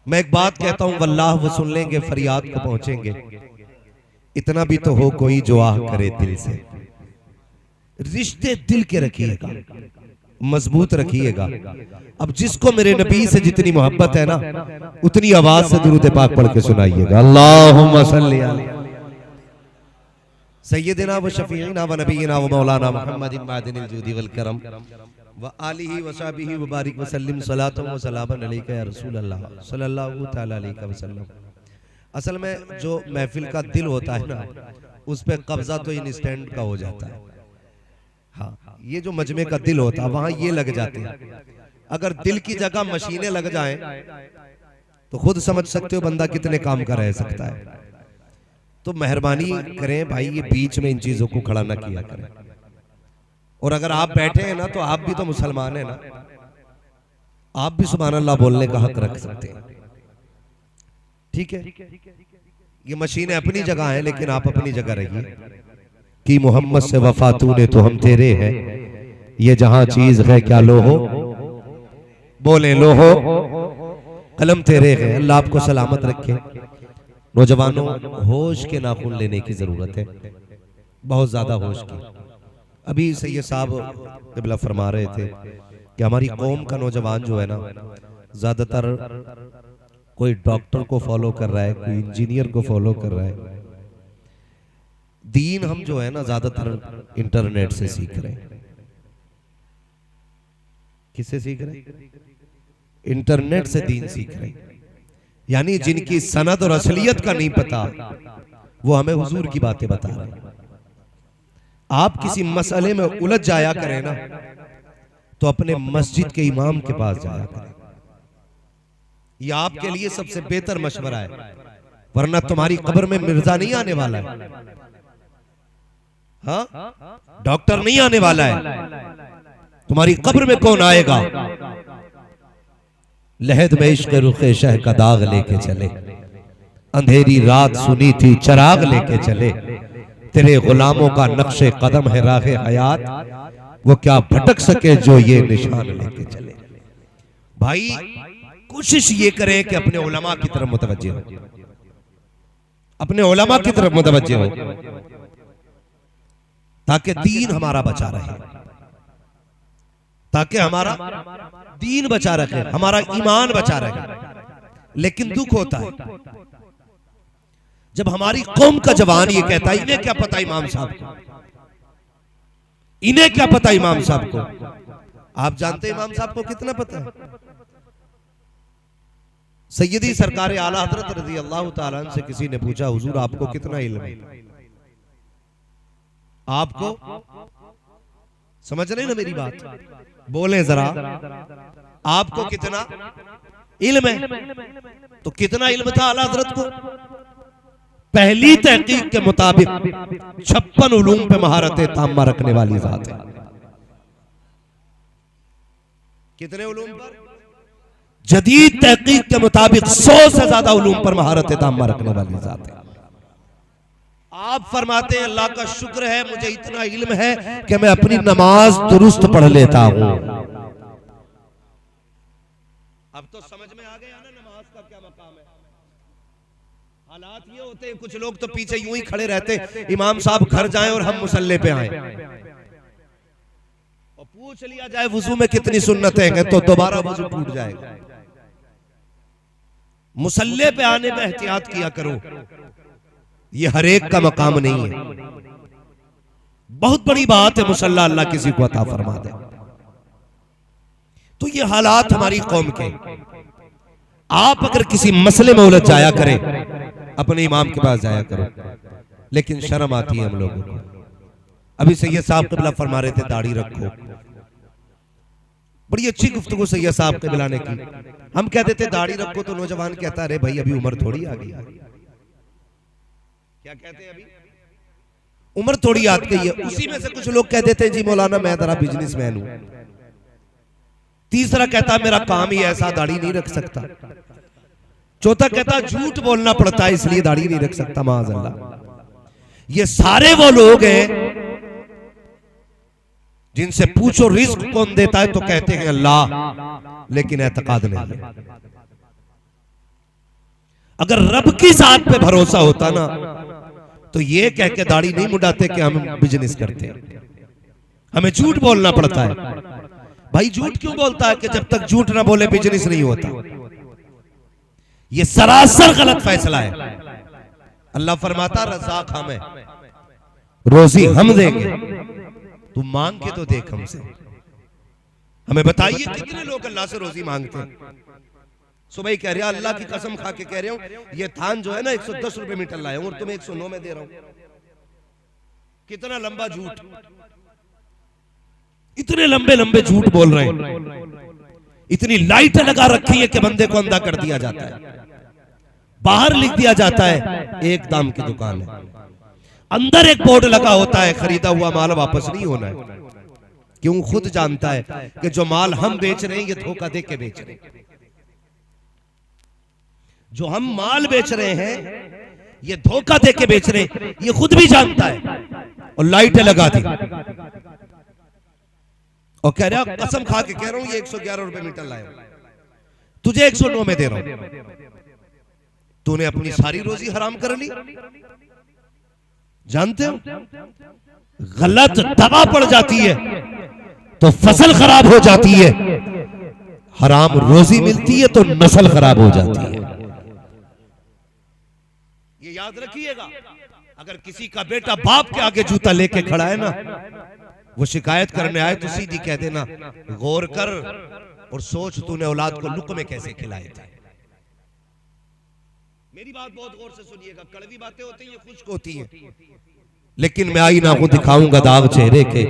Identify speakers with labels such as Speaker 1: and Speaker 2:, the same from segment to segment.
Speaker 1: मैं एक बात कहता हूं, वल्लाह वो सुन लेंगे, फरियाद को पहुंचेंगे। इतना भी तो हो कोई जो आह करे दिल से। रिश्ते दिल के रखिएगा, मजबूत रखिएगा। अब जिसको मेरे नबी से जितनी मोहब्बत है ना, उतनी आवाज से दुरूद पाक पढ़ के सुनाइएगा। अल्लाहुम्मा सल्ली अला सय्यदिना व शफीना व नबीना व मौलाना मुहम्मदिन मादिनिल जूदी वल करम व आलिहि व सहबिहि व बारिक व सल्लिम सलातन व सलामन अलैका या रसूल अल्लाह सल्लल्लाहु तआला अलैहि वसल्लम। असल में जो महफिल का दिल होता है ना, उस पे कब्जा तो इन स्टैंड का हो जाता है। हाँ, ये जो मजमे का दिल होता है वहां ये लग जाते हैं। अगर दिल की जगह मशीनें लग जाएं तो खुद समझ सकते हो बंदा कितने काम का रह सकता है। तो मेहरबानी करें भाई, ये बीच में इन चीजों को खड़ा ना किया करें। और अगर आप बैठे हैं ना, तो आप भी तो मुसलमान हैं ना, आप भी सुभान अल्लाह बोलने का हक रख सकते हैं। ठीक है, ये मशीनें अपनी जगह हैं, लेकिन आप अपनी जगह रहिए कि मोहम्मद से वफा तूने तो हम तेरे हैं, ये जहां चीज है क्या लो हो, बोले लो हो, कलम तेरे है। अल्लाह आपको सलामत रखे। नौजवानों, होश के नाखून लेने की जरूरत है, बहुत ज्यादा होश की। अभी सैयद साहब क़िबला फरमा रहे थे कि हमारी कौम का नौजवान जो है ना, ज्यादातर कोई डॉक्टर को फॉलो कर रहा है, कोई इंजीनियर को फॉलो कर रहा है। दीन हम जो है ना, ज्यादातर इंटरनेट से सीख रहे हैं। किससे सीख रहे हैं? इंटरनेट से दीन सीख रहे हैं। यानी जिनकी सनद और असलियत का नहीं पता, वो हमें हुजूर की बातें बता रहे हैं। आप किसी मसले में उलझ जाया करें ना, तो अपने मस्जिद के इमाम के पास जाया करें। यह आपके लिए सबसे बेहतर मशवरा है, वरना तुम्हारी कब्र में मिर्जा नहीं आने वाला है। हाँ, डॉक्टर नहीं आने वाला है। तुम्हारी कब्र में कौन आएगा? लहद में इश्क रुखे शह का दाग लेके चले, अंधेरी रात सुनी थी चराग लेके चले, तेरे गुलामों का नक्शे कदम है राहे हयात, वो क्या भटक सके जो ये निशान लेके चले। भाई, कोशिश ये करें कि अपने उलमा की तरफ मुतवज्जे हो, अपने उलमा की तरफ मुतवज्जे हो, ताकि दीन हमारा बचा रहे, ताकि हमारा दीन बचा रखे, हमारा ईमान बचा रहे। लेकिन दुख होता है जब हमारी कौम का जवान ये कहता है, इन्हें क्या पता इमाम साहब को, इन्हें क्या पता इमाम साहब को। आप जानते इमाम साहब को कितना पता है? सैयदी सरकार आला हजरत रज़ी अल्लाह ताला अन्हु से किसी ने पूछा, हुजूर आपको कितना इल्म है? आपको समझ रहे ना मेरी बात? बोले जरा, आपको कितना इल्म है? तो कितना इल्म था आला हजरत को? पहली तहकीक के मुताबिक 56 उलूम पे महारत ताम्मा रखने वाली जात है। कितने उलूम पर? जदीद तहकीक के मुताबिक 100 से ज्यादा उलूम पर महारत ताम्मा रखने वाली जात है। आप फरमाते हैं, अल्लाह का शुक्र है मुझे इतना इल्म है कि मैं अपनी नमाज दुरुस्त पढ़ लेता हूं। अब तो समझ में आ गया ना नमाज का क्या मकाम है। हालात ये होते हैं, कुछ लोग तो पीछे यूं ही खड़े रहते, इमाम साहब घर जाएं और हम मुसल्ले पे आए, और पूछ लिया जाए वुजू में कितनी सुन्नतें हैं, तो दोबारा वुजू टूट जाएगा। मुसल्ले पे आने में एहतियात किया करो, ये हर एक का मकाम नहीं है। बहुत बड़ी बात है मुसल्ला अल्लाह किसी को अता फरमा दे। तो ये हालात हमारी कौम के। आप अगर किसी मसले में उलझ जाया करें, अपने इमाम के पास जाया करो, लेकिन शर्म आती है हम लोगों को। अभी सैयद साहब क़िबला फरमा रहे थे, दाढ़ी रखो। बड़ी अच्छी गुफ्तगू सैयद साहब क़िबला ने की। हम कहते थे दाढ़ी रखो, तो नौजवान कहता, अरे भाई अभी उम्र थोड़ी आ गई। क्या कहते हैं? अभी उम्र थोड़ी याद गई है। उसी में से कुछ लोग कह देते हैं, जी मौलाना मैं जरा बिजनेसमैन हूं। तीसरा कहता मेरा काम ही ऐसा, दाढ़ी नहीं रख सकता। चौथा कहता झूठ बोलना पड़ता है इसलिए दाढ़ी नहीं रख सकता। माअज़ल्लाह। ये सारे वो लोग हैं जिनसे पूछो रिस्क कौन देता है, तो कहते हैं अल्लाह, लेकिन एतकाद नहीं है। अगर रब की जात पे भरोसा होता ना तो ये कह के दाढ़ी नहीं मुड़ाते कि हम बिजनेस करते हैं, हमें झूठ बोलना पड़ता है। भाई झूठ क्यों बोलता है कि जब तक झूठ ना बोले बिजनेस नहीं होता। ये सरासर गलत फैसला है। अल्लाह फरमाता रज़ाक हम है, रोजी हम देंगे, तू मांग के तो देख हमसे। हमें बताइए कितने लोग अल्लाह से रोजी मांगते हैं। सुबह कह रहे अल्लाह की कसम खा के कह रहे हूं ये थान जो है ना 110 रुपए मीटर लाया हूं और तुम्हें 109 में दे रहा हूं। कितना लंबा झूठ, इतने लंबे लंबे झूठ बोल रहे हैं। इतनी लाइटें लगा रखी है कि बंदे को अंधा कर दिया जाता है। बाहर लिख दिया जाता है एक दाम की दुकान है, अंदर एक बोर्ड लगा होता है खरीदा हुआ माल वापस नहीं होना है। क्यों? खुद जानता है कि जो माल हम बेच रहे हैं ये धोखा दे के बेच रहे हैं। जो हम माल बेच रहे हैं ये धोखा दे के बेच रहे हैं, ये खुद भी जानता है और लाइटें लगा दी और कह रहा कसम खा के कह रहा हूं ये 111 रुपए मीटर लाया, तुझे 109 में दे रहा हूं। तूने अपनी सारी रोजी हराम कर ली। जानते हो गलत दवा पड़ जाती है तो फसल खराब हो जाती है, हराम रोजी मिलती है तो नस्ल खराब हो जाती है। ये याद रखिएगा। अगर किसी का बेटा बाप के आगे जूता लेके खड़ा है ना, वो शिकायत करने आए तो सीधी कह देना गौर कर और सोच तूने औलाद को लुक़मे कैसे खिलाए थे। मेरी बात बहुत गौर से सुनिएगा। कड़वी बातें होती हैं, खुश्क होती हैं, लेकिन मैं आईना को दिखाऊंगा दाग चेहरे के,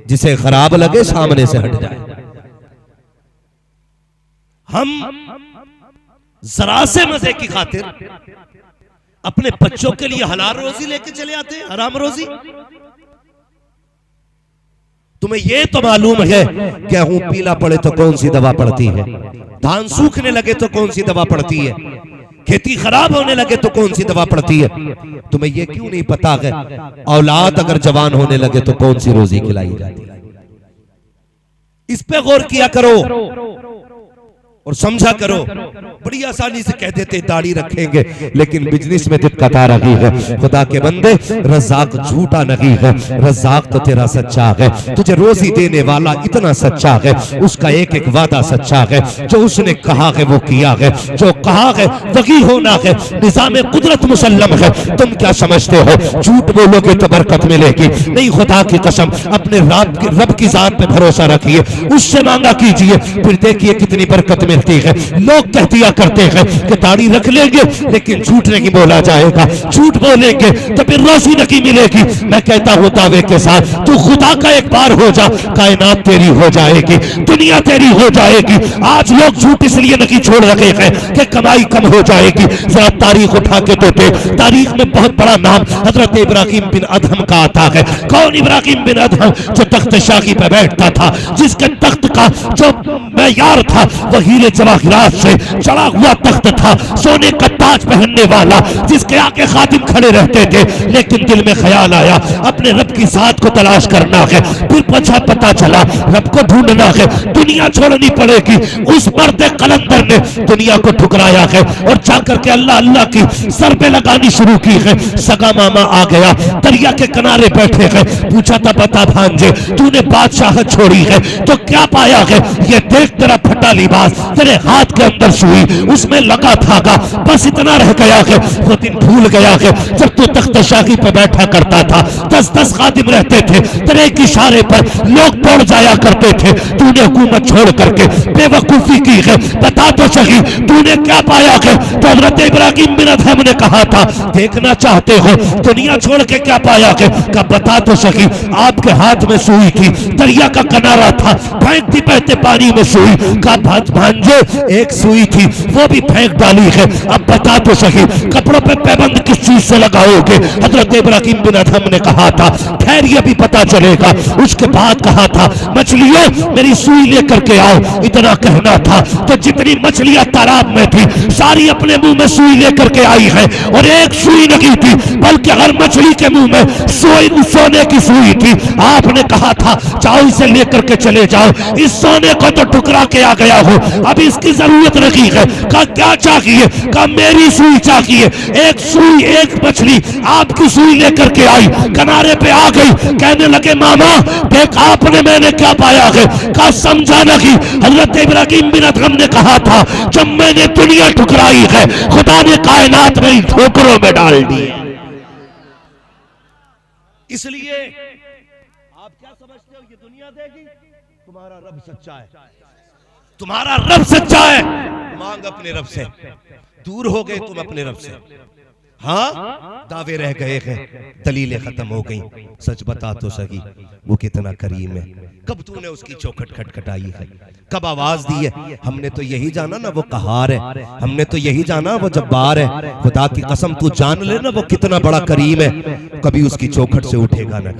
Speaker 1: जिसे खराब लगे सामने से हट जाए। हम जरा से मजे की खातिर अपने बच्चों के लिए हलाल रोजी लेके चले आते हैं, हराम रोजी। तुम्हें यह तो मालूम है गेहूं पीला पड़े तो कौन सी दवा पड़ती है, धान सूखने लगे तो कौन सी दवा पड़ती है, खेती खराब होने लगे तो कौन सी दवा पड़ती है। तुम्हें यह क्यों नहीं पता है औलाद अगर जवान होने लगे तो कौन सी रोजी खिलाई जाती है। इस पे गौर किया करो और समझा करो। बड़ी आसानी से कह देते दाढ़ी रखेंगे, लेकिन बिजनेस में दिक्कत आ रही है। खुदा के बंदे रज़ाक झूठा नहीं है, रज़ाक तो तेरा सच्चा है। तुझे रोजी देने वाला इतना सच्चा है, उसका एक एक वादा सच्चा है। जो उसने कहा है वो किया है, जो कहा है वही होना है। निज़ाम कुदरत मुसल्लम है। तुम क्या समझते हो झूठ बोलोगे तो बरकत मिलेगी? नहीं, खुदा की कसम अपने रब की जात पे भरोसा रखिए, उससे मांगा कीजिए, फिर देखिए कितनी बरकत मिलती है। लोग कह दिया करते हैं कि दाढ़ी रख लेंगे लेकिन झूठ नहीं बोला जाएगा, झूठ बोलेंगे तो फिर रोजी नहीं मिलेगी। मैं कहता हूं दावे के साथ, तू खुदा का एक बार हो जा, कायनात तेरी हो जाएगी, दुनिया तेरी हो जाएगी। आज लोग झूठ इसलिए नहीं छोड़ रखे हैं कि कमाई कम हो जाएगी। जरा तारीख उठा के तो देख, तारीख में बहुत बड़ा नाम हजरत इब्राहिम बिन अदहम का आता है। कौन इब्राहिम बिन अदहम? जो तख्त शाही पे बैठता था, जिसके तख्त का जो मैयार था वो हीरे जवाहिरात से चढ़ा हुआ तख्त था, सोने का ताज पहनने वाला, जिसके आगे खादिम खड़े रहते थे। लेकिन दिल में ख्याल आया अपने रब की जात को तलाश करना है। फिर पता चला रब को ढूंढना है, दुनिया छोड़नी पड़ेगी। उस मर्द कलंदर ने दुनिया को ठुकराया है और जाकर के अल्लाह अल्लाह की सर पे लगानी शुरू की है। सगा मामा आ गया, दरिया के किनारे बैठे हैं। पूछा था बता भांजे, तूने बादशाहत छोड़ी है तो क्या पाया है? ये देख तेरा फटा लिबास, तेरे हाथ के अंदर सुई, उसमें लगा धागा, बस इतना रह गया है। वो दिन भूल गया है जब तू तख्त शाही पे बैठा करता था, 10-10 खादिम रहते थे, तेरे एक इशारे पर लोग दौड़ जाया करते थे। तूने हुकूमत छोड़ करके बेवकूफी की है, बता तो सही तूने क्या पाया है? तो हजरत इब्राहिम बिन अदहम ने कहा था, देखना चाहते हो दुनिया छोड़ के क्या पाया है? का बता तो सही। आपके हाथ में सुई थी, दरिया का किनारा था, फेंकती बहते पानी में सुई का भांजे एक सुई थी, वो भी फेंक डाली है। अब बता तो सही कपड़ों पे पैबंद किस चीज से लगाओगे? हजरत इब्राहिम बिन अदहम ने कहा था, खैर ये भी पता चलेगा। उसके बाद कहा था, मछलियों मेरी सुई लेकर के आओ। इतना कहना था तो जितनी मछलियां तालाब में थी सारी अपने मुंह में सुई लेकर के आई है, और एक सुई नहीं थी बल्कि हर मछली के मुंह में सुई सोने की सुई थी। आपने कहा था जाओ इसे लेकर के चले जाओ, इस सोने को तो ठुकरा के आ गया हो,
Speaker 2: अब इसकी जरूरत रखी है। कहा क्या चाहिए? कहा मेरी सुई चाहिए। एक सुई, एक मछली आपकी सुई लेकर के आई, किनारे पे आ गई। कहने लगे मामा देख आपने मैंने क्या पाया है? कहा समझा नहीं। हजरत इब्राहिम बिन अदहम ने कहा था जब मैंने दुनिया ठुकराई है खुदा ने कायनात में ठोकरों में डाल दी।
Speaker 1: इसलिए आप क्या समझते हो ये दुनिया देगी? तुम्हारा रब सच्चा है,
Speaker 2: तुम्हारा रब सच्चा है।
Speaker 1: मांग अपने रब से। दूर हो गए तुम अपने रब से, हाँ दावे रह गए हैं, दलीलें खत्म हो गई। सच बता तो सही वो कितना करीम है। कब तूने उसकी चौखट खटखटाई है? कब आवाज दी है? हमने तो यही जाना ना वो कहार है, हमने तो यही जाना वो जब्बार है। खुदा की कसम तू जान ले ना वो कितना बड़ा करीम है। कभी उसकी चौखट से उठेगा ना,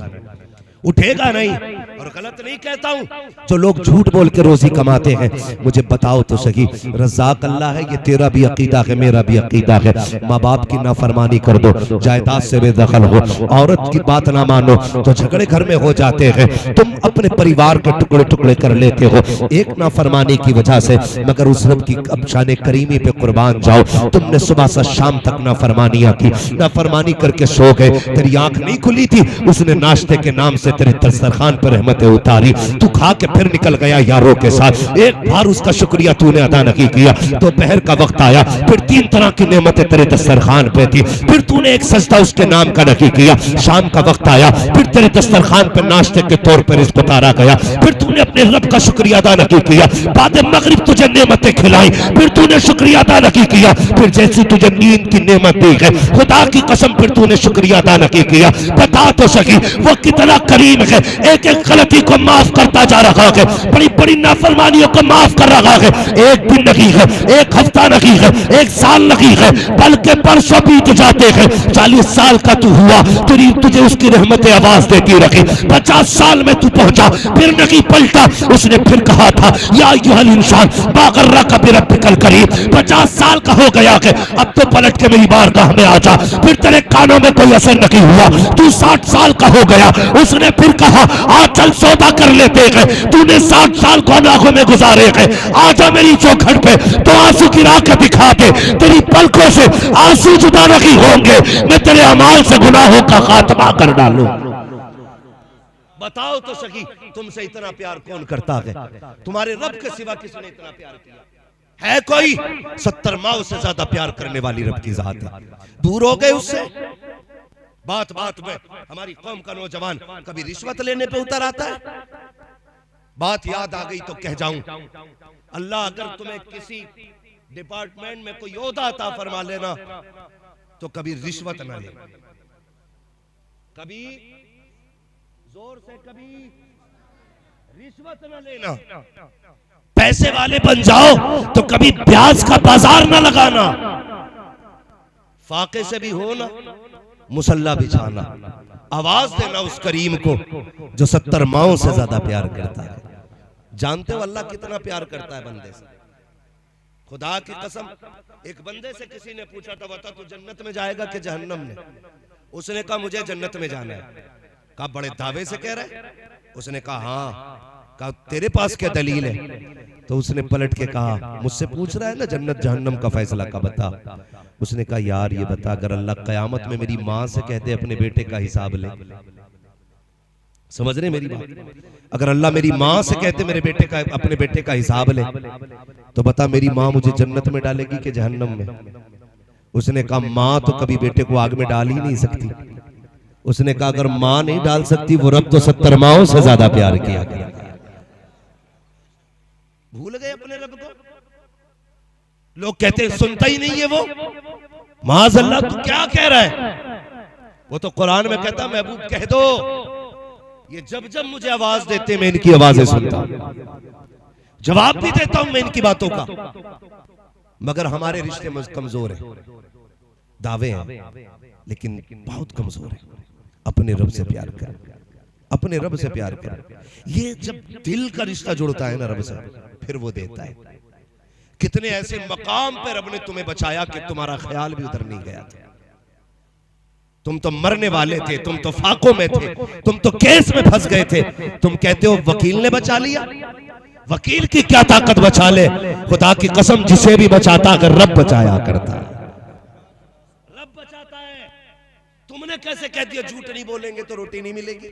Speaker 1: उठेगा नहीं। और गलत नहीं कहता हूं, जो लोग झूठ बोल के रोजी कमाते हैं, मुझे बताओ तो सही रज़ाक अल्लाह है, ये तेरा भी अकीदा है मेरा भी अकीदा है। माँ बाप की नाफरमानी कर दो, जायदाद से बेदखल हो, औरत की बात ना मानो तो झगड़े घर में हो जाते हैं। तुम अपने परिवार के टुकड़े टुकड़े कर लेते हो एक नाफरमानी की वजह से, मगर उस रब की अब शान करीमी पे कुर्बान जाओ। तुमने सुबह से शाम तक नाफरमानियां की, नाफरमानी करके सो गए, तेरी आंख नहीं खुली थी, उसने नाश्ते के नाम से तेरे दस्तरखान पर रहमतें उतारी, तू खा के फिर निकल गया यारों के साथ। एक बार उसका शुक्रिया तूने अदा नहीं किया। दोपहर का वक्त आया, फिर 3 तरह की नेमतें तेरे दस्तरखान पे थी, फिर तूने एक सजदा उसके नाम का नहीं किया। शाम का वक्त आया, फिर तेरे दस्तरखान पर नाश्ते के तौर पर रिज़्क़ उतारा गया, फिर तूने अपने रब का शुक्रिया अदा नहीं किया। बाद मगरिब तुझे नेमतें खिलाई, फिर तूने शुक्रिया अदा नहीं किया। फिर जैसी तुझे नींद की नेमत दी है, खुदा की कसम फिर तूने शुक्रिया अदा नहीं किया। बता तो सही वो कितना करीम है, एक एक गलती को माफ करता जा रहा है, बड़ी बड़ी नाफरमानियों को माफ कर रहा है। एक दिन नहीं है, एक हफ्ता नहीं है, एक साल नहीं है, बल्कि परसों बीत जाते हैं। 40 साल का तू हुआ, तुझे उसकी रहमतें आवाज देती रखी। 50 साल में तू पहुंचा, फिर नहीं पलटा। उसने फिर कहा था या अय्युहल इंसान मा गर्रका बिरब्बिकल करीम। 50 साल का हो गया है, अब तो पलट के मेरी बारगाह में आ जा। फिर तेरे कानों में कोई असर नहीं हुआ, तू 60 साल का हो गया। उसने फिर कहा आज चल सौदा कर लेते हैं। तूने 60 साल को आंखों में गुजारे हैं, आजा मेरी चौखट पे तो आंसू गिरा के दिखा दे। तेरी पलकों से आंसू जुदा नहीं होंगे, मैं तेरे अमाल से गुनाहों का खात्मा कर डालूं। बताओ तो सही तुमसे इतना प्यार कौन करता है? तुम्हारे रब के सिवा किसने इतना प्यार किया है? कोई 70 माओ से ज्यादा प्यार करने वाली रब की जात है। दूर हो गए उससे। बात बात में हमारी कौम का नौजवान कभी रिश्वत लेने पे उतर आता है। बात याद आ गई तो कह जाऊं, अल्लाह अगर तुम्हें किसी डिपार्टमेंट में कोई ओहदा अता फरमा लेना तो कभी रिश्वत ना ले, कभी जोर से कभी रिश्वत ना लेना।
Speaker 2: पैसे वाले बन जाओ तो कभी ब्याज का बाजार ना लगाना।
Speaker 1: फाके से भी हो ना, मुसल्ला बिछाना, आवाज देना उस करीम को जो 70 माओं से ज्यादा प्यार करता है। जानते हो अल्लाह कितना प्यार करता है बंदे से? खुदा की कसम, एक बंदे से किसी ने पूछा था बता तू जन्नत में जाएगा कि जहन्नम में? उसने कहा मुझे जन्नत में जाना है। कहा बड़े दावे से कह रहा है? उसने कहा हाँ। कहा तेरे पास क्या दलील है? तो उसने पलट के कहा मुझसे पूछ रहा है ना जन्नत जहन्नम का फैसला का बता। उसने कहा यार ये बता अगर अल्लाह कयामत में मेरी माँ से कहते अपने बेटे का हिसाब ले, समझ रहे मेरी बात? अगर अल्लाह मेरी माँ से कहते मेरे बेटे का अपने बेटे का हिसाब ले तो बता मेरी माँ मुझे जन्नत में डालेगी कि जहन्नम में? उसने कहा माँ तो कभी बेटे को आग में डाल ही नहीं सकती। उसने कहा अगर माँ नहीं डाल सकती वो रब तो 70 माओं से ज्यादा प्यार किया गया। भूल गए अपने रब को। लोग कहते हैं सुनता ही नहीं है वो। माज़अल्लाह तू क्या कह रहा है? वो तो कुरान में कहता महबूब कह दो ये जब जब मुझे आवाज देते मैं इनकी आवाजें सुनता हूं, जवाब भी देता हूं मैं इनकी बातों का। मगर हमारे रिश्ते में कमजोर है, दावे हैं लेकिन बहुत कमजोर है। अपने रब से प्यार कर, अपने रब से प्यार कर। ये जब दिल का रिश्ता जुड़ता है ना रब से, फिर वो देता है। कितने ऐसे मकाम पे रब ने तुम्हें बचाया कि तुम्हारा ख्याल भी उधर नहीं गया था। तुम तो मरने वाले थे, तुम तो फाकों में थे, तुम तो केस में फंस गए थे। तुम कहते हो वकील ने बचा लिया।
Speaker 2: वकील की क्या ताकत बचा ले, खुदा की कसम जिसे भी बचाता अगर रब बचाया करता है, रब बचाता है। तुमने कैसे कह दिया झूठ नहीं बोलेंगे तो रोटी नहीं मिलेगी,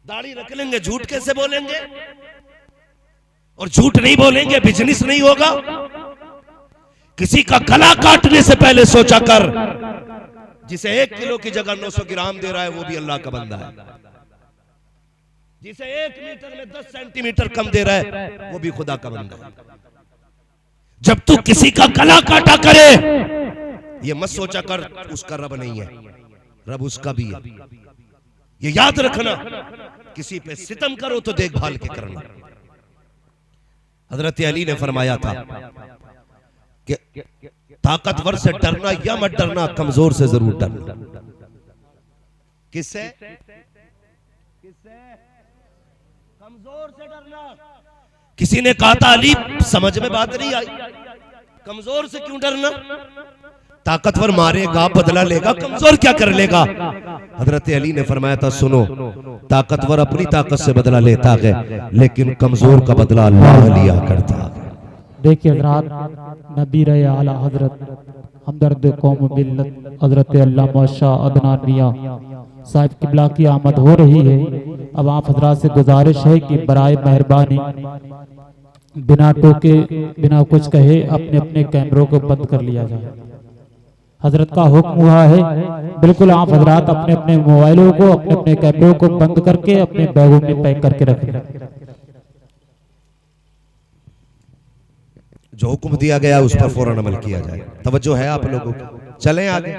Speaker 2: दाढ़ी रख लेंगे झूठ कैसे बोलेंगे, और झूठ नहीं बोलेंगे बिजनेस नहीं होगा। किसी का गला काटने से पहले सोचा कर, जिसे 1 किलो की जगह 900 ग्राम दे रहा है वो भी अल्लाह का बंदा है, जिसे 1 मीटर में 10 सेंटीमीटर कम दे रहा है वो भी खुदा का बंदा है। जब तू किसी का गला काटा करे ये मत सोचा कर उसका रब नहीं है, रब उसका भी है, ये याद रखना। किसी पे सितम करो तो देखभाल के करना। हजरत अली ने फरमाया था कि ताकतवर से डरना या मत डरना, कमजोर से जरूर डरना। किससे? कमजोर से डरना। किसी ने कहा था अली समझ में बात नहीं आई, कमजोर से क्यों डरना? ताकतवर मारेगा बदला लेगा, कमजोर क्या कर लेगा? हजरत अली ने फरमाया था सुनो, ताकतवर अपनी ताकत से बदला लेता है लेकिन कमजोर का बदला अल्लाह लिया करता है।
Speaker 3: देखिए हजरात, नबी रहे आला हजरत हमदर्द कौम मिल्लत हजरत अल्लामा शाह अदनान मियां साहिब किबला की आमद हो रही है। अब आप हजरात से गुजारिश है कि बराए मेहरबानी बिना टोके बिना कुछ कहे अपने अपने कैमरों को बंद कर लिया जाए। हजरत का हुक्म हुआ है, बिल्कुल आप हजरात अपने अपने मोबाइलों को अपने अपने कैमरों को बंद करके अपने बैगों में पैक करके रखें।
Speaker 1: जो हुक्म दिया गया उस पर फौरन अमल किया जाए। तवज्जो है आप लोगों को। चलें आगे,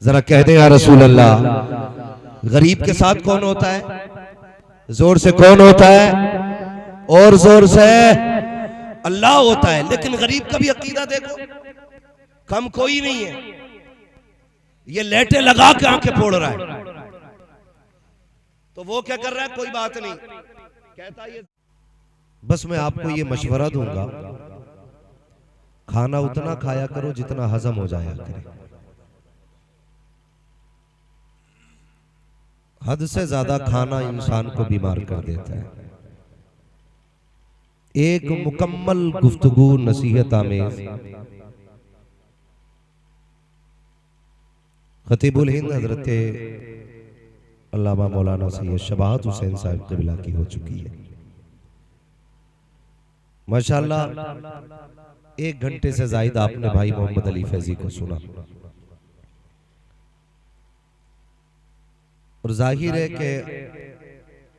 Speaker 1: जरा कह दें या रसूल अल्लाह। गरीब के साथ कौन होता है? जोर से कौन होता है? और जोर से अल्लाह होता है। लेकिन गरीब का भी अकीदा देखो, कम कोई नहीं है, ये लेटे लगा के आंखें फोड़ रहा है, तो वो क्या कर रहा है? कोई बात नहीं कहता। ये बस मैं आपको ये मशवरा दूंगा, खाना उतना खाया करो जितना हजम हो जाया करे। हद से ज्यादा खाना इंसान को बीमार कर देता है। एक मुकम्मल गुफ्तगू नसीहत आमेज खतीबुल हिंद हजरत अल्लामा मौलाना सैयद शबाहत हुसैन साहब क़िबला की हो चुकी है। माशाअल्लाह 1 घंटे से जायद आपने भाई मोहम्मद अली फैजी को सुना, और जाहिर है कि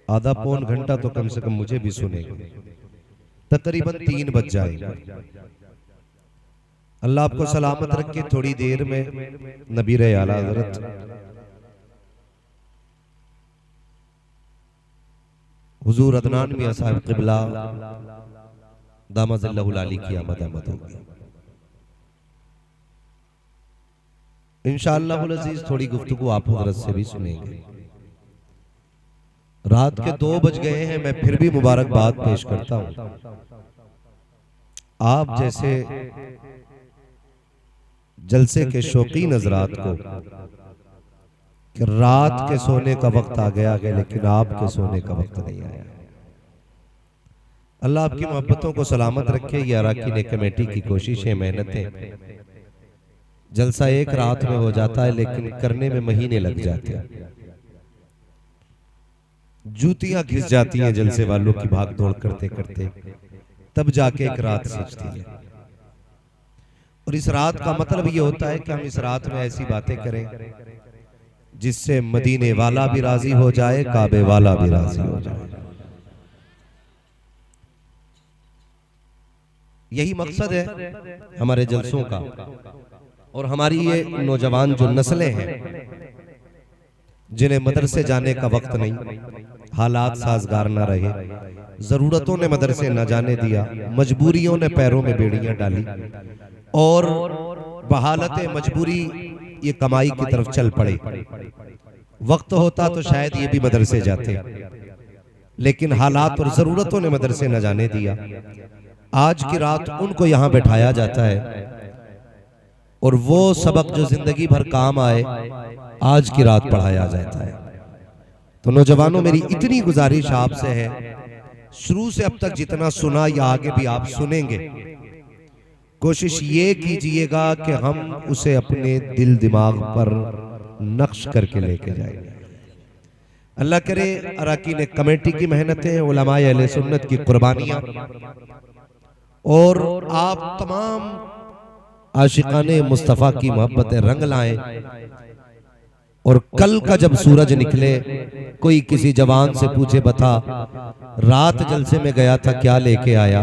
Speaker 1: आधा पौन घंटा तो कम से कम मुझे भी सुनेगा। तकरीबन 3 बज जाएगा। अल्लाह आपको सलामत रखे। थोड़ी देर में नबी रहे आला हज़रत हुजूर अदनान मियां साहब क़िबला दामद अली की आमद होगी इंशाअल्लाह अज़ीज़। थोड़ी गुफ्तगू आप हज़रत से भी सुनेंगे। रात के 2 बज गए हैं, मैं फिर भी मुबारकबाद पेश करता हूं आप जैसे जलसे के शौकीन हज़रात को कि रात के सोने का वक्त आ गया है लेकिन आपके सोने का वक्त नहीं आया। अल्लाह आपकी मोहब्बतों को सलामत रखे। ये अराकीन कमेटी की कोशिशें, मेहनतें, जलसा एक रात में हो जाता है लेकिन करने में महीने लग जाते हैं। जूतियां घिस जाती हैं जलसे वालों की भाग दौड़ करते करते, तब जाके एक रात सींचती है। और इस रात का मतलब ये होता है कि हम इस रात में ऐसी बातें करें जिससे मदीने वाला भी राजी हो जाए, काबे वाला भी राजी हो जाए। यही मकसद है हमारे जलसों का। और हमारी ये नौजवान जो नस्लें हैं जिन्हें मदरसे जाने का वक्त नहीं, हालात साजगार ना रहे, जरूरतों ने मदरसे न जाने दिया, मजबूरियों ने पैरों में बेड़ियां डाली और बहालत मजबूरी ये कमाई की तरफ चल पड़े। वक्त होता तो शायद ये भी मदरसे जाते, लेकिन हालात और जरूरतों ने मदरसे न जाने दिया। आज की रात उनको यहां बैठाया जाता है और वो सबक जो जिंदगी भर काम आए आज की रात पढ़ाया जाता है। तो नौजवानों, मेरी इतनी गुजारिश आपसे है शुरू से अब तक जितना सुना या आगे भी आप सुनेंगे, कोशिश ये कीजिएगा कि हम उसे अपने दिल दिमाग पर नक्श करके लेके जाएंगे। अल्लाह करे अरकान कमेटी की मेहनतें, उलमाए अहले सुन्नत की कुर्बानियां और आप तमाम आशिकाने मुस्तफ़ा की मोहब्बतें रंग लाएं। और कल का जब सूरज निकले, कोई किसी जवान से पूछे, बता रात जलसे में गया था क्या लेके आया,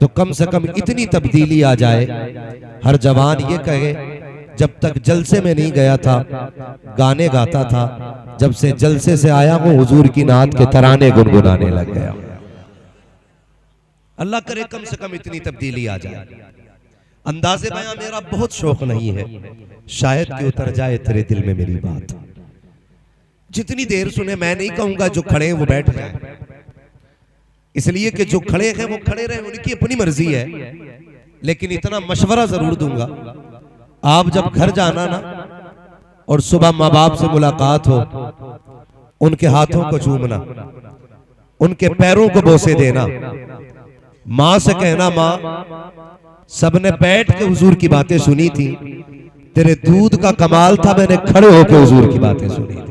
Speaker 1: तो कम से कम इतनी तब्दीली आ जाए, हर जवान ये कहे जब तक जलसे में नहीं गया था गाने गाता था, जब से जलसे से आया हूं हुजूर की नात के तराने गुनगुनाने लग गया। अल्लाह करे कम से कम इतनी तब्दीली आ जाए। अंदाज़े बयां मेरा बहुत शौक नहीं है, शायद कि उतर जाए तेरे दिल में मेरी बात। जितनी देर सुने मैं नहीं कहूंगा जो खड़े हैं वो बैठ जाए, इसलिए कि जो खड़े हैं वो खड़े रहे, उनकी अपनी मर्जी है। लेकिन इतना मशवरा जरूर दूंगा, आप जब घर जाना ना और सुबह माँ बाप से मुलाकात हो, उनके हाथों को चूमना, उनके पैरों को बोसे देना, माँ से कहना माँ सबने बैठ के हुजूर की बातें सुनी थी, तेरे दूध का कमाल था, मैंने खड़े होकर हुजूर की बातें सुनी थी।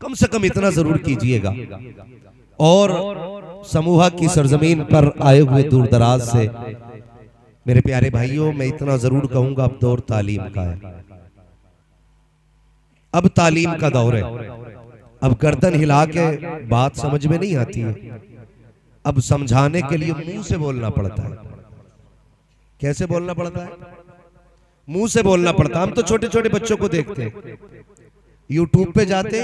Speaker 1: कम से कम इतना जरूर कीजिएगा। और समूहा की सरजमीन पर आए हुए दूर दराज से मेरे प्यारे भाइयों, मैं इतना जरूर कहूंगा, अब दौर तालीम का है, अब तालीम का दौर है। अब गर्दन हिला के बात समझ में नहीं आती है, अब समझाने के लिए मुंह से बोलना पड़ता है। कैसे बोलना पड़ता है? मुंह से बोलना पड़ता है। हम तो छोटे छोटे बच्चों को देखते हैं, यूट्यूब पे जाते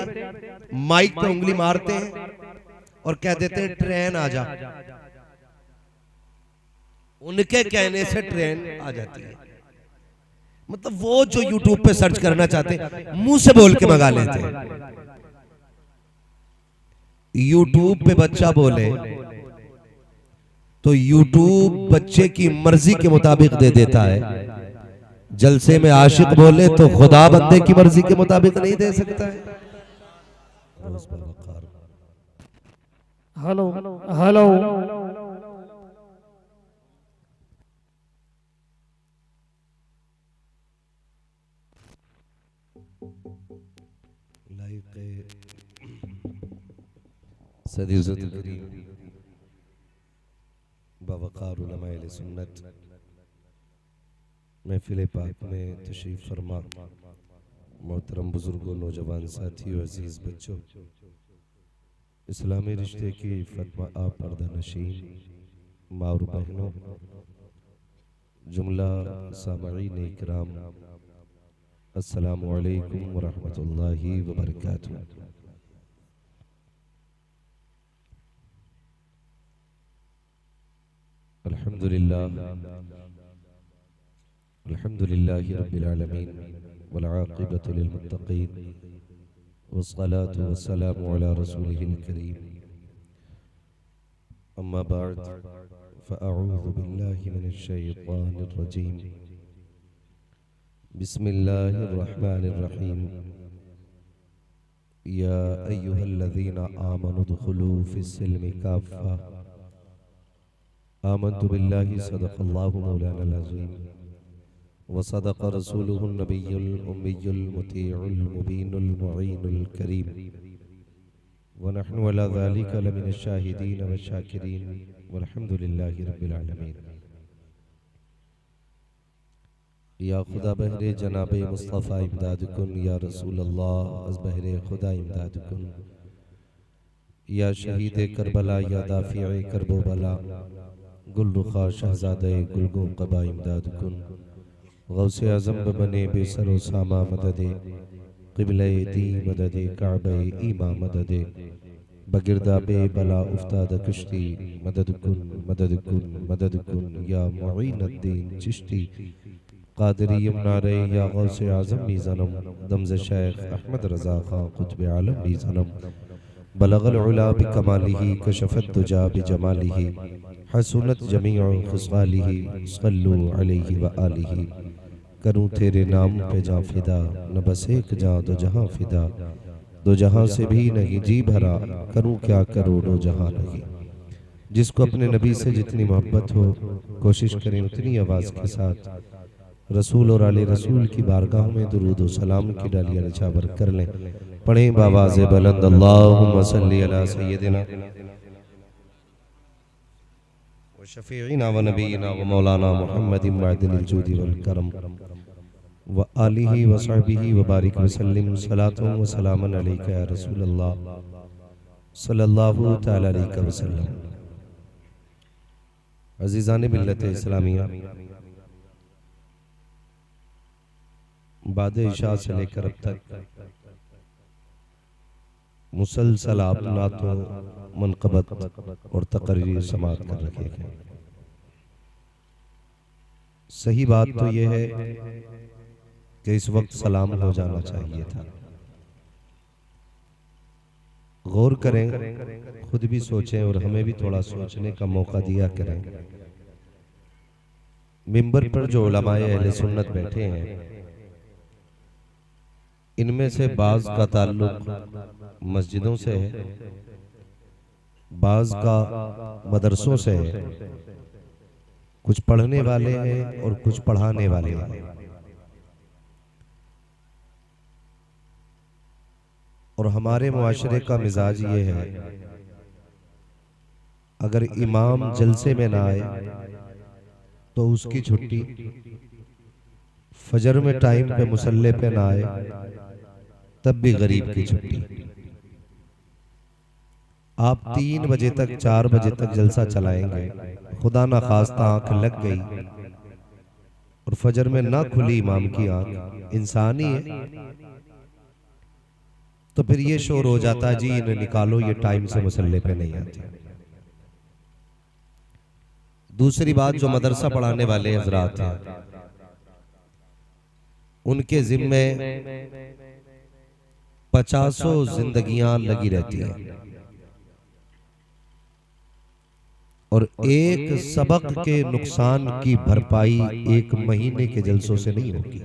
Speaker 1: माइक पे उंगली मारते हैं और कह देते हैं ट्रेन आ जा। उनके कहने से ट्रेन आ जाती है। मतलब वो जो यूट्यूब पे सर्च करना चाहते हैं मुंह से बोल के मंगा लेते हैं। यूट्यूब पे बच्चा बोले तो यूट्यूब बच्चे की मर्जी के मुताबिक दे देता है, जलसे में आशिक बोले तो खुदा बंदे की मर्जी के मुताबिक नहीं दे सकता है।
Speaker 3: हेलो हेलो
Speaker 1: सदीजुल करीम बावकार उलमाए अहले सुन्नत महफिल पाक में तशरीफ फरमा मोहतरम बुजुर्गों, नौजवान साथियों, अजीज बच्चों, इस्लामी रिश्ते की फतवा आप पर्दा नशीन माँ और बहनों, जुमला सामईन इकराम, अस्सलामु अलैकुम व रहमतुल्लाहि व बरकातुहू। अल्हम्दुलिल्लाहि रब्बिल आलमीन वल आक़िबतु लिल मुत्तक़ीन वस्सलातु वस्सलामु अला रसूलिहिल करीम। अम्मा बाद फ़अऊज़ु बिल्लाहि मिनश शैतानिर रजीम। बिस्मिल्लाहिर रहमानिर रहीम। या अय्युहल्लज़ीना आमनु दुख़ुलू फ़िस्सिल्मि काफ़्फ़ा। आमन्तु बिल्लाहि सदक़ल्लाहु मौलानाल अज़ीम व सदक़ रसूलुहुन नबियुल उम्मियुल मुतीउल मुबीनुल मुईनुल करीम व नहनु अला ज़ालिका लमिनश शाहिदीन व शाकिरीन वल्हम्दुलिल्लाहि रब्बिल आलमीन। या खुदा बहरे जनाबे मुस्तफ़ा इमदाद कुन, या रसूल अल्लाह अज़ बहरे खुदा इमदाद कुन, या शहीद करबला, या दाफ़िए करबो बला, गुलरुखा शहज़ादे गुलगो क़बा इमदाद कुन, गौसे आज़म बने बेसरो सामा मददे, क़िबले दी मददे, काबे ईमा मददे, बगिरदा बे बला उफ्ताद कश्ती, मदद कुन मदद कुन मदद कुन, या मुईनुद्दीन चिश्ती क़ादिरी यमनारे, या गौसे आज़म मीज़ानम, दमज़ शेख अहमद रज़ा खां क़ुत्ब आलम मीज़ानम, बलगल उला बिकमालिही कशफ़त दुजा बिजमालिही, हसनत जमीउ ख़िसालिही, सल्लु अलैहि व आलिही। करूँ तेरे नाम पे जा फिदा, न बस एक जा दो जहां फिदा, दो जहां से भी नहीं जी भरा, करूं क्या करोड़ों जहां नहीं। जिसको अपने नबी से जितनी मोहब्बत हो कोशिश करें उतनी आवाज़ के साथ रसूल और आले रसूल की बारगाह में दुरूद और सलाम की डालियां निछावर कर लें। पढ़ें बावाज़ बुलंद अल्लाहुम्मा सल्ली अला सय्यदिना व शफीइना व नबीना व मौलाना मुहम्मदिन मअदिनिल जूदी वल करम व आलिहि व सहबिहि व बारिक व सल्लिम सलातुन व सलामन अलैका या रसूल अल्लाह सल्लल्लाहु तआला अलैहि वसल्लम। अज़ीज़ान मिल्लत इस्लामिया, बाद इशा से लेकर अब तक मुसलसल आप नातों, मनक़बत और तकरीर समात कर रखे हैं। सही बात तो यह है कि इस वक्त सलाम हो जाना चाहिए था। गौर करें, खुद भी सोचें और हमें भी थोड़ा सोचने का मौका दिया करें। मिंबर पर जो उलमाए अहले सुन्नत बैठे हैं, इनमें से बाज का ताल्लुक मस्जिदों से है, बाज का मदरसों से है, कुछ पढ़ने वाले हैं और कुछ पढ़ाने वाले हैं। और हमारे मुआशरे का मिजाज ये है, अगर इमाम जलसे में ना आए तो उसकी छुट्टी, फजर में टाइम पे मुसल्ले पे ना आए तब भी गरीब की छुट्टी। आप 3 बजे तक 4 बजे तक जलसा चलाएंगे, खुदा ना खास्ता आंख लग गई और फजर में ना खुली इमाम की आंख, इंसान ही है, तो फिर ये शोर हो जाता है जी इन्हें निकालो, ये टाइम से मुसल्ले पे नहीं आते। दूसरी बात, जो मदरसा पढ़ाने वाले हजरात हैं, उनके जिम्मे 50 जिंदगियां लगी रहती हैं और एक सबक के नुकसान की भरपाई 1 महीने के जलसों से नहीं होगी।